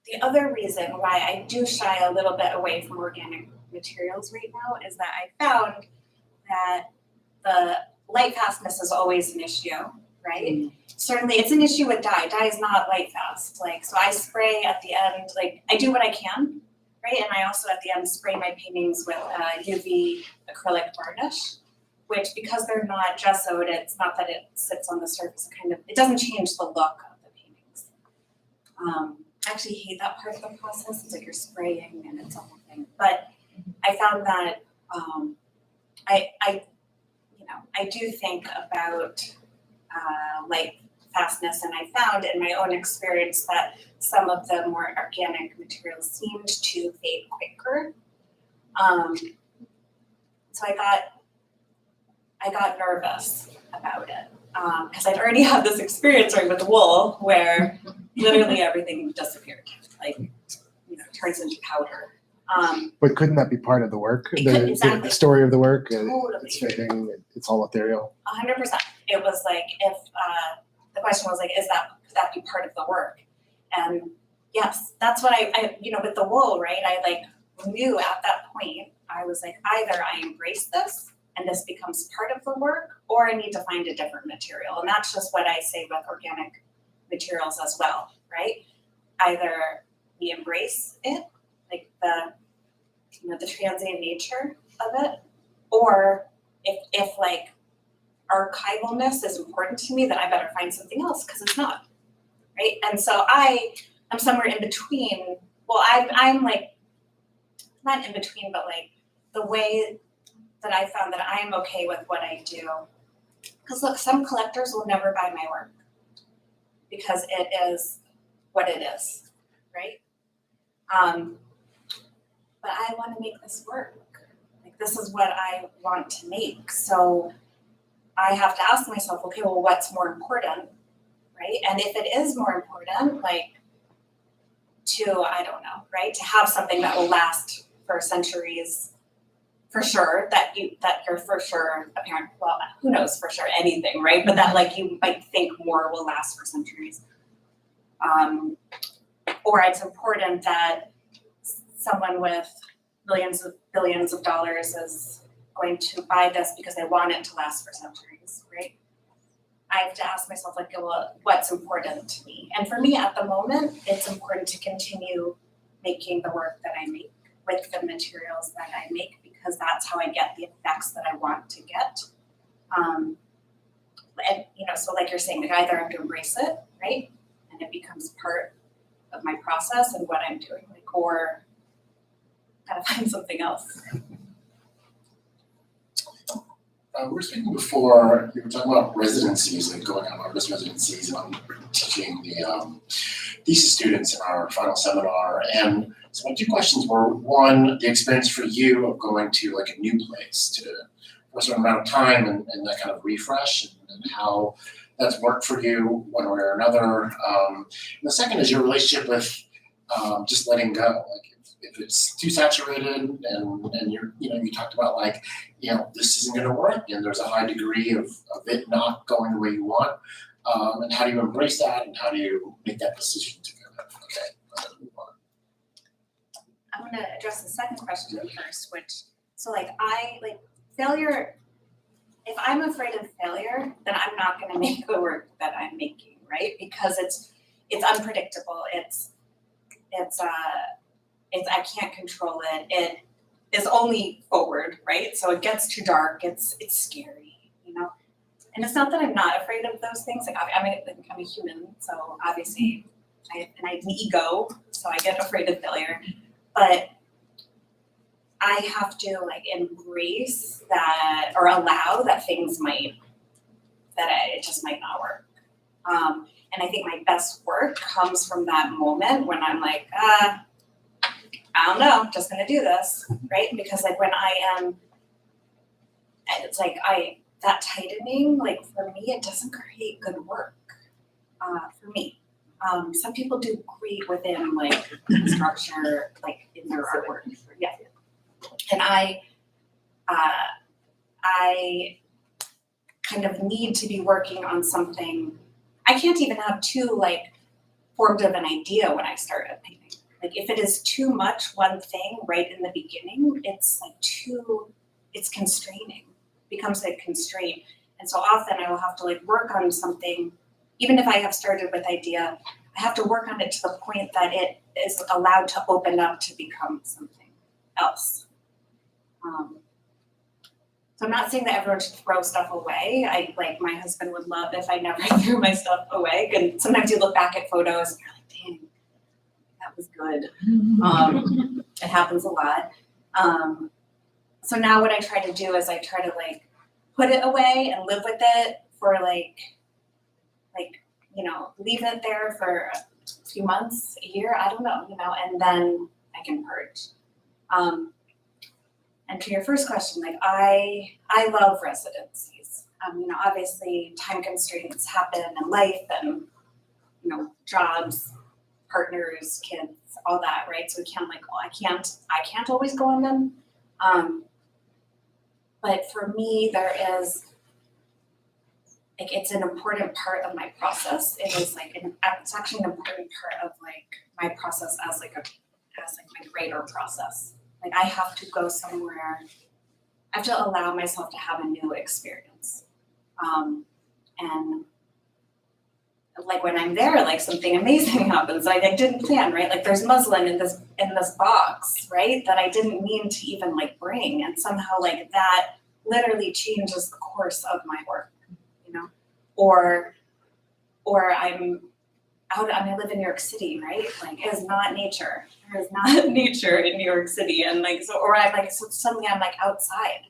S2: the other reason why I do shy a little bit away from organic materials right now is that I found that the light fastness is always an issue, right? Certainly it's an issue with dye. Dye is not light fast. Like, so I spray at the end, like I do what I can, right? And I also at the end spray my paintings with UV acrylic varnish, which because they're not gessoed, it's not that it sits on the surface, it doesn't change the look of the paintings. I actually hate that part of the process. It's like you're spraying and it's a whole thing. But I found that I do think about light fastness, and I found in my own experience that some of the more organic materials seemed to fade quicker. So I got nervous about it because I'd already had this experience with wool where literally everything disappeared, like, you know, turns into powder.
S1: But couldn't that be part of the work?
S2: Exactly.
S1: The story of the work?
S2: Totally.
S1: It's fading, it's all ethereal.
S2: 100%. It was like, if the question was like, could that be part of the work? And yes, that's what I you know, with the wool, right? I like knew at that point, I was like, either I embrace this and this becomes part of the work, or I need to find a different material. And that's just what I say with organic materials as well, right? Either we embrace it, like the transient nature of it, or if like archivalness is important to me, then I better find something else because it's not, right? And so I'm somewhere in between. Well, I'm like not in between, but like the way that I found that I am okay with what I do. Because look, some collectors will never buy my work because it is what it is, right? But I want to make this work. Like this is what I want to make. So I have to ask myself, okay, well, what's more important, right? And if it is more important, like I don't know, right? To have something that will last for centuries, for sure, that you're for sure apparent, well, who knows for sure anything, right? But that like you might think more will last for centuries. Or it's important that someone with billions of dollars is going to buy this because they want it to last for centuries, right? I have to ask myself, like, well, what's important to me? And for me at the moment, it's important to continue making the work that I make with the materials that I make, because that's how I get the effects that I want to get. And, you know, so like you're saying, like, either I have to embrace it, right? And it becomes part of my process and what I'm doing, like, or gotta find something else.
S1: We were speaking before, we were talking about residencies, like going on artist residencies, and I'm teaching the thesis students in our final seminar. And so my two questions were, one, the experience for you of going to like a new place for a certain amount of time and that kind of refresh, and how that's worked for you one way or another. And the second is your relationship with just letting go. Like if it's too saturated and you talked about like, this isn't gonna work and there's a high degree of it not going the way you want. And how do you embrace that, and how do you make that decision to go, okay, let's move on?
S2: I'm gonna address the second question first, failure, if I'm afraid of failure, then I'm not gonna make the work that I'm making, right? Because it's unpredictable. I can't control it. It is only forward, right? So it gets too dark. It's scary, you know. And it's not that I'm not afraid of those things. Like I'm a human, so obviously I have an ego, so I get afraid of failure. But I have to like embrace that or allow that things it just might not work. And I think my best work comes from that moment when I'm like, I don't know, just gonna do this, right? Because like when I am, it's like that tightening, like for me, it doesn't create good work. For me, some people do great within like structure, like in their artwork. Yeah, and I kind of need to be working on something. I can't even have too like formed of an idea when I start a painting. Like if it is too much one thing right in the beginning, it's like it's constraining, becomes a constraint. And so often I will have to like work on something, even if I have started with idea, I have to work on it to the point that it is allowed to open up to become something else. So I'm not saying that everyone should throw stuff away. Like my husband would love if I never threw my stuff away. And sometimes you look back at photos and you're like, dang, that was good. It happens a lot. So now what I try to do is I try to like put it away and live with it for like, you know, leave it there for a few months, a year, I don't know, you know, and then I can purge. And to your first question, like I love residencies. You know, obviously time constraints happen in life and, you know, jobs, partners, kids, all that, right? So we can't like, I can't always go on them. But for me, there is, like, it's an important part of my process. It is like, it's actually an important part of like my process as like my greater process. Like I have to go somewhere, I have to allow myself to have a new experience. And like when I'm there, like something amazing happens. Like I didn't plan, right? Like there's muslin in this box, right? That I didn't mean to even like bring. And somehow like that literally changes the course of my work, you know? Or I live in New York City, right? Like it is not nature. There is not nature in New York City. And like, so, or I'm like, so suddenly I'm like outside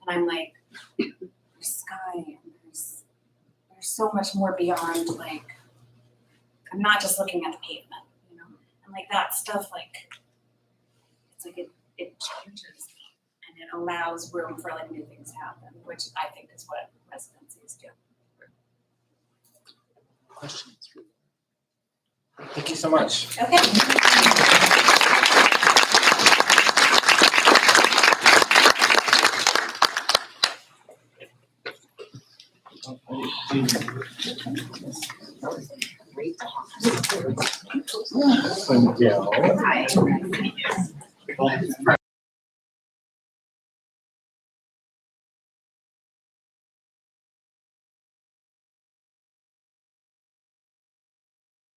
S2: and I'm like, there's sky and there's so much more beyond like, I'm not just looking at the pavement, you know? And like that stuff, like, it's like it changes and it allows room for like new things to happen, which I think is what residencies do.
S1: Questions? Thank you so much.
S2: Okay.
S1: Thank you.